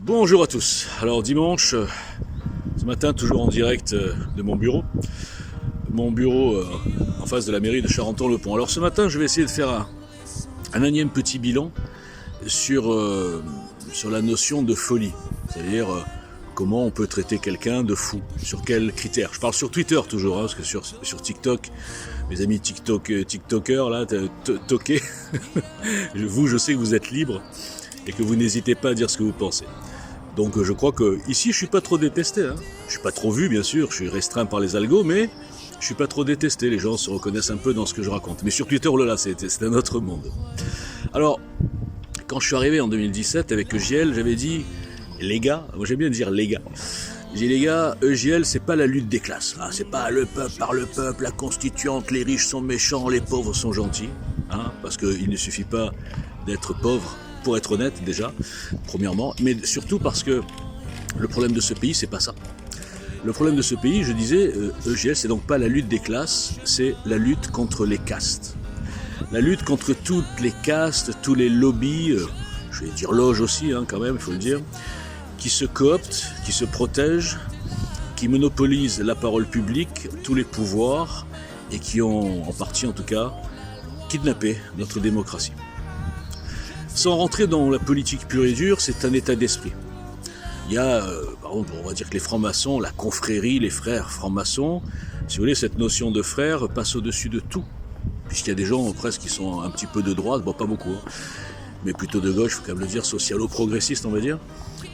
Bonjour à tous. Alors dimanche, ce matin toujours en direct de mon bureau. Mon bureau en face de la mairie de Charenton-le-Pont. Alors ce matin je vais essayer de faire un énième petit bilan sur la notion de folie. C'est-à-dire comment on peut traiter quelqu'un de fou, sur quels critères. Je parle sur Twitter toujours, parce que sur TikTok, mes amis TikTokers là, toqués, je sais que vous êtes libres et que vous n'hésitez pas à dire ce que vous pensez. Donc je crois que ici je suis pas trop détesté, hein. Je suis pas trop vu bien sûr, je suis restreint par les algos, mais je suis pas trop détesté, les gens se reconnaissent un peu dans ce que je raconte. Mais sur Twitter, oh là là, c'est un autre monde. Alors, quand je suis arrivé en 2017 avec EJL, j'avais dit, les gars, moi j'aime bien dire les gars. J'ai dit les gars, EJL c'est pas la lutte des classes, hein. C'est pas le peuple par le peuple, la constituante, les riches sont méchants, les pauvres sont gentils, hein, parce qu'il ne suffit pas d'être pauvre, pour être honnête déjà, premièrement, mais surtout parce que le problème de ce pays, c'est pas ça. Le problème de ce pays, je disais, EJL, c'est donc pas la lutte des classes, c'est la lutte contre les castes. La lutte contre toutes les castes, tous les lobbies, je vais dire loges aussi, hein, quand même, il faut le dire, qui se cooptent, qui se protègent, qui monopolisent la parole publique, tous les pouvoirs, et qui ont, en partie en tout cas, kidnappé notre démocratie. Sans rentrer dans la politique pure et dure, c'est un état d'esprit. Il y a, par exemple, on va dire que les francs-maçons, la confrérie, les frères francs-maçons, si vous voulez, cette notion de frère passe au-dessus de tout. Puisqu'il y a des gens presque qui sont un petit peu de droite, bon pas beaucoup, hein, mais plutôt de gauche, il faut quand même le dire, socialo-progressiste on va dire.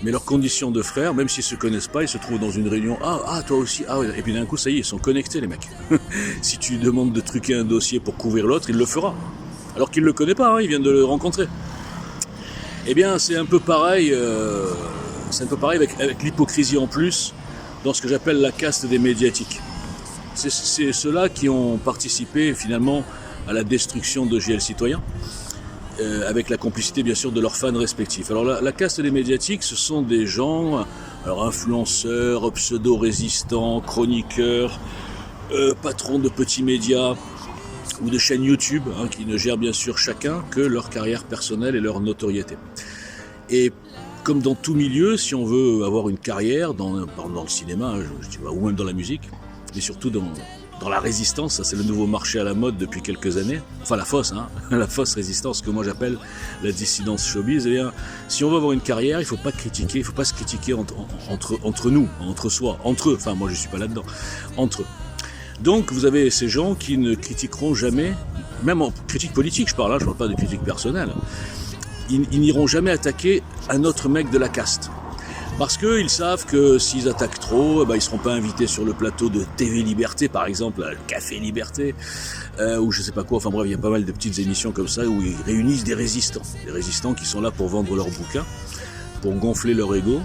Mais leurs conditions de frères, même s'ils ne se connaissent pas, ils se trouvent dans une réunion, ah toi aussi, ah ouais, et puis d'un coup ça y est, ils sont connectés les mecs. Si tu lui demandes de truquer un dossier pour couvrir l'autre, il le fera. Alors qu'il ne le connaît pas, hein, il vient de le rencontrer. Eh bien, c'est un peu pareil avec l'hypocrisie en plus, dans ce que j'appelle la caste des médiatiques. C'est ceux-là qui ont participé finalement à la destruction de GL Citoyen, avec la complicité bien sûr de leurs fans respectifs. Alors la caste des médiatiques, ce sont des gens, alors influenceurs, pseudo-résistants, chroniqueurs, patrons de petits médias, ou de chaînes YouTube, hein, qui ne gèrent bien sûr chacun que leur carrière personnelle et leur notoriété. Et comme dans tout milieu, si on veut avoir une carrière dans le cinéma, ou même dans la musique, mais surtout dans la résistance, ça c'est le nouveau marché à la mode depuis quelques années, enfin la fausse, hein, la fausse résistance que moi j'appelle la dissidence showbiz, eh bien, si on veut avoir une carrière, il ne faut pas se critiquer entre nous, entre soi, entre eux, enfin moi je ne suis pas là-dedans, entre eux. Donc vous avez ces gens qui ne critiqueront jamais, même en critique politique je parle pas de critique personnelle, ils n'iront jamais attaquer un autre mec de la caste. Parce qu'ils savent que s'ils attaquent trop, ils ne seront pas invités sur le plateau de TV Liberté par exemple, le Café Liberté, ou je sais pas quoi, enfin bref, il y a pas mal de petites émissions comme ça où ils réunissent des résistants qui sont là pour vendre leurs bouquins, pour gonfler leur ego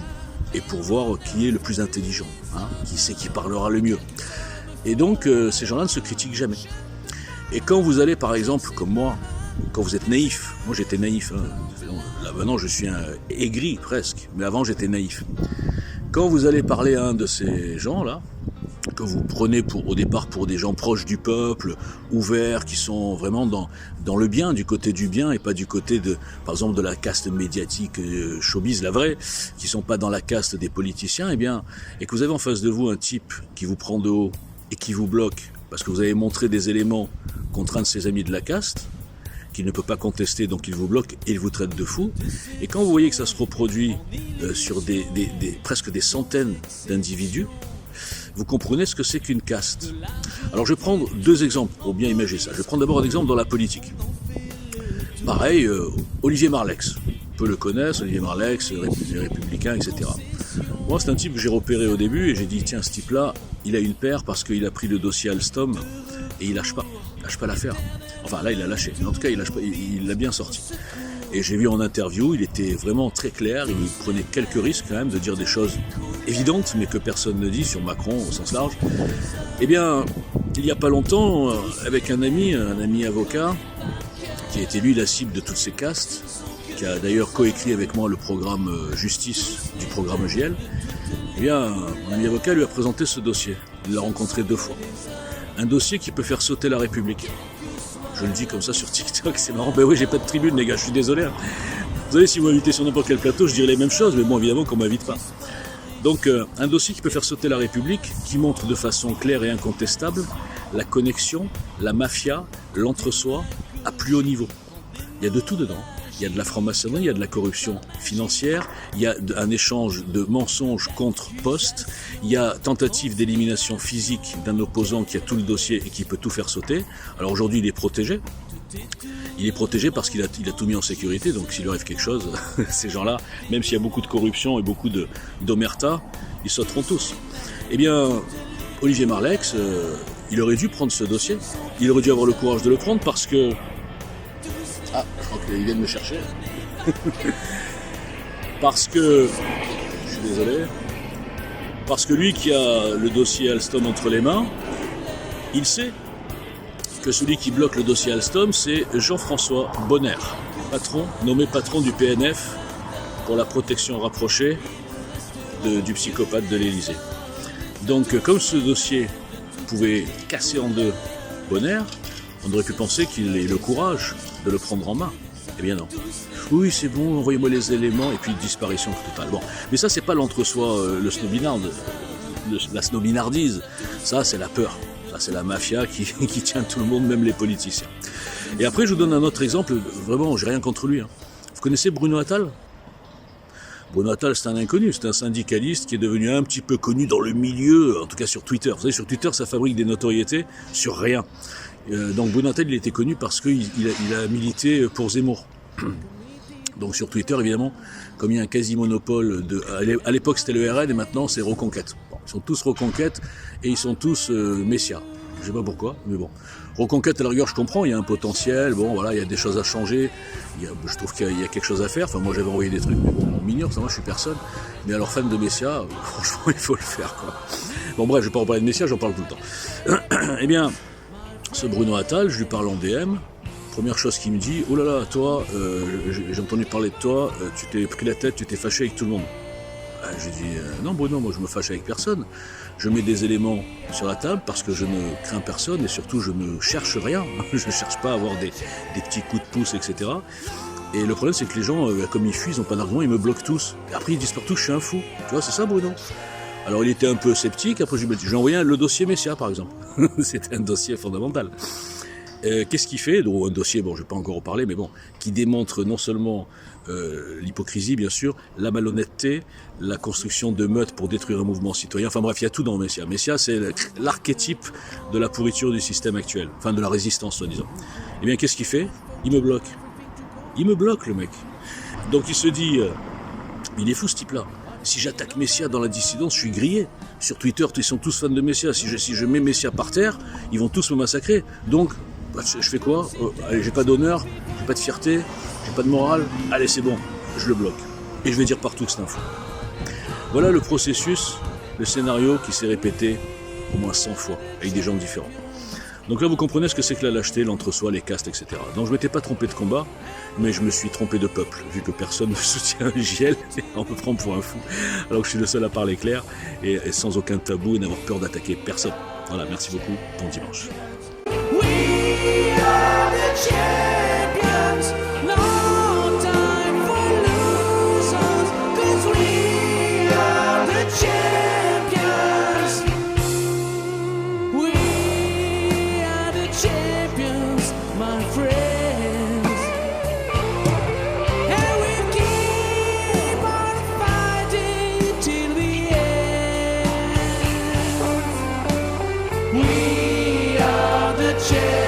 et pour voir qui est le plus intelligent, hein, qui c'est qui parlera le mieux. Et donc, ces gens-là ne se critiquent jamais. Et quand vous allez, par exemple, comme moi, quand vous êtes naïf, moi j'étais naïf, hein, là maintenant je suis aigri presque, mais avant j'étais naïf. Quand vous allez parler à un de ces gens-là, que vous prenez au départ pour des gens proches du peuple, ouverts, qui sont vraiment dans le bien, du côté du bien, et pas du côté par exemple, de la caste médiatique showbiz, la vraie, qui sont pas dans la caste des politiciens, et que vous avez en face de vous un type qui vous prend de haut, et qui vous bloque parce que vous avez montré des éléments contre un de ses amis de la caste, qu'il ne peut pas contester, donc il vous bloque et il vous traite de fou. Et quand vous voyez que ça se reproduit sur presque des centaines d'individus, vous comprenez ce que c'est qu'une caste. Alors je vais prendre deux exemples pour bien imaginer ça. Je vais prendre d'abord un exemple dans la politique. Pareil, Olivier Marleix. On peut le connaître, Olivier Marleix, les Républicains, etc. Moi, c'est un type que j'ai repéré au début et j'ai dit, tiens, ce type-là, il a une paire parce qu'il a pris le dossier Alstom et il lâche pas l'affaire. Enfin, là, il a lâché. Mais en tout cas, il l'a bien sorti. Et j'ai vu en interview, il était vraiment très clair, il prenait quelques risques quand même de dire des choses évidentes, mais que personne ne dit sur Macron au sens large. Eh bien, il n'y a pas longtemps, avec un ami avocat, qui a été lui la cible de toutes ces castes, qui a d'ailleurs coécrit avec moi le programme Justice du programme EJL, eh bien, mon ami avocat lui a présenté ce dossier. Il l'a rencontré 2 fois. Un dossier qui peut faire sauter la République. Je le dis comme ça sur TikTok, c'est marrant. Ben oui, j'ai pas de tribune, les gars, je suis désolé. Hein. Vous savez, si vous m'invitez sur n'importe quel plateau, je dirais les mêmes choses, mais bon, évidemment qu'on ne m'invite pas. Donc, un dossier qui peut faire sauter la République, qui montre de façon claire et incontestable la connexion, la mafia, l'entre-soi à plus haut niveau. Il y a de tout dedans. Il y a de la franc-maçonnerie, il y a de la corruption financière, il y a un échange de mensonges contre poste, il y a tentative d'élimination physique d'un opposant qui a tout le dossier et qui peut tout faire sauter. Alors aujourd'hui, il est protégé. Il est protégé parce qu'il a tout mis en sécurité, donc s'il lui arrive quelque chose, ces gens-là, même s'il y a beaucoup de corruption et beaucoup d'omerta, ils sauteront tous. Eh bien, Olivier Marleix, il aurait dû prendre ce dossier. Il aurait dû avoir le courage de le prendre parce que... Ah, je crois qu'il vient de me chercher. Parce que... Je suis désolé. Parce que lui qui a le dossier Alstom entre les mains, il sait que celui qui bloque le dossier Alstom, c'est Jean-François Bonner, nommé patron du PNF pour la protection rapprochée du psychopathe de l'Élysée. Donc, comme ce dossier pouvait casser en deux Bonner, on aurait pu penser qu'il ait le courage de le prendre en main. Eh bien non. Oui, c'est bon, envoyez-moi les éléments, et puis disparition totale. Bon, mais ça, c'est pas l'entre-soi, le snobinard, la snobinardise. Ça, c'est la peur. Ça, c'est la mafia qui tient tout le monde, même les politiciens. Et après, je vous donne un autre exemple. Vraiment, j'ai rien contre lui. Vous connaissez Bruno Attal ? Bruno Attal, c'est un inconnu. C'est un syndicaliste qui est devenu un petit peu connu dans le milieu, en tout cas sur Twitter. Vous savez, sur Twitter, ça fabrique des notoriétés sur rien. Donc Bruno Attal, il était connu parce qu'il a milité pour Zemmour. Donc sur Twitter, évidemment, comme il y a un quasi-monopole, à l'époque c'était le RN et maintenant c'est Reconquête. Bon, ils sont tous Reconquête et ils sont tous Messia. Je sais pas pourquoi, mais bon. Reconquête, à la rigueur, je comprends, il y a un potentiel, bon voilà, il y a des choses à changer, je trouve qu'il y a quelque chose à faire. Enfin, moi j'avais envoyé des trucs, mais bon, on m'ignore, ça moi je suis personne. Mais alors, fan de Messia, franchement, il faut le faire, quoi. Bon bref, je vais pas en parler de Messia, j'en parle tout le temps. Eh bien, ce Bruno Attal, je lui parle en DM. Première chose qu'il me dit, oh là là, toi, j'ai entendu parler de toi, tu t'es pris la tête, tu t'es fâché avec tout le monde. J'ai dit, non Bruno, moi je me fâche avec personne. Je mets des éléments sur la table parce que je ne crains personne et surtout je ne cherche rien. Je ne cherche pas à avoir des petits coups de pouce, etc. Et le problème c'est que les gens, comme ils fuient, ils n'ont pas d'argument, ils me bloquent tous. Et après ils disent partout que je suis un fou. Tu vois, c'est ça Bruno. Alors il était un peu sceptique, après j'ai envoyé le dossier Messia par exemple. C'était un dossier fondamental. Qu'est-ce qu'il fait ? Donc, un dossier, bon, je ne vais pas encore en parler, mais bon, qui démontre non seulement l'hypocrisie, bien sûr, la malhonnêteté, la construction de meutes pour détruire un mouvement citoyen. Enfin bref, il y a tout dans Messia. Messia, c'est l'archétype de la pourriture du système actuel, enfin de la résistance, soi-disant. Eh bien, qu'est-ce qu'il fait ? Il me bloque. Il me bloque, le mec. Donc il se dit, il est fou ce type-là. Si j'attaque Messia dans la dissidence, je suis grillé. Sur Twitter, ils sont tous fans de Messia. Si je mets Messia par terre, ils vont tous me massacrer. Donc, je fais quoi ? Allez, j'ai pas d'honneur, j'ai pas de fierté, j'ai pas de morale. Allez, c'est bon, je le bloque. Et je vais dire partout que c'est un fou. Voilà le processus, le scénario qui s'est répété au moins 100 fois, avec des gens différents. Donc là, vous comprenez ce que c'est que la lâcheté, l'entre-soi, les castes, etc. Donc je ne m'étais pas trompé de combat, mais je me suis trompé de peuple, vu que personne ne soutient JL, on me prend pour un fou, alors que je suis le seul à parler clair, et sans aucun tabou, et n'avoir peur d'attaquer personne. Voilà, merci beaucoup, bon dimanche. We are the champions, no time for losers, 'cause we are the champions. We are the champions, my friends. And we'll keep on fighting till the end. We are the champions.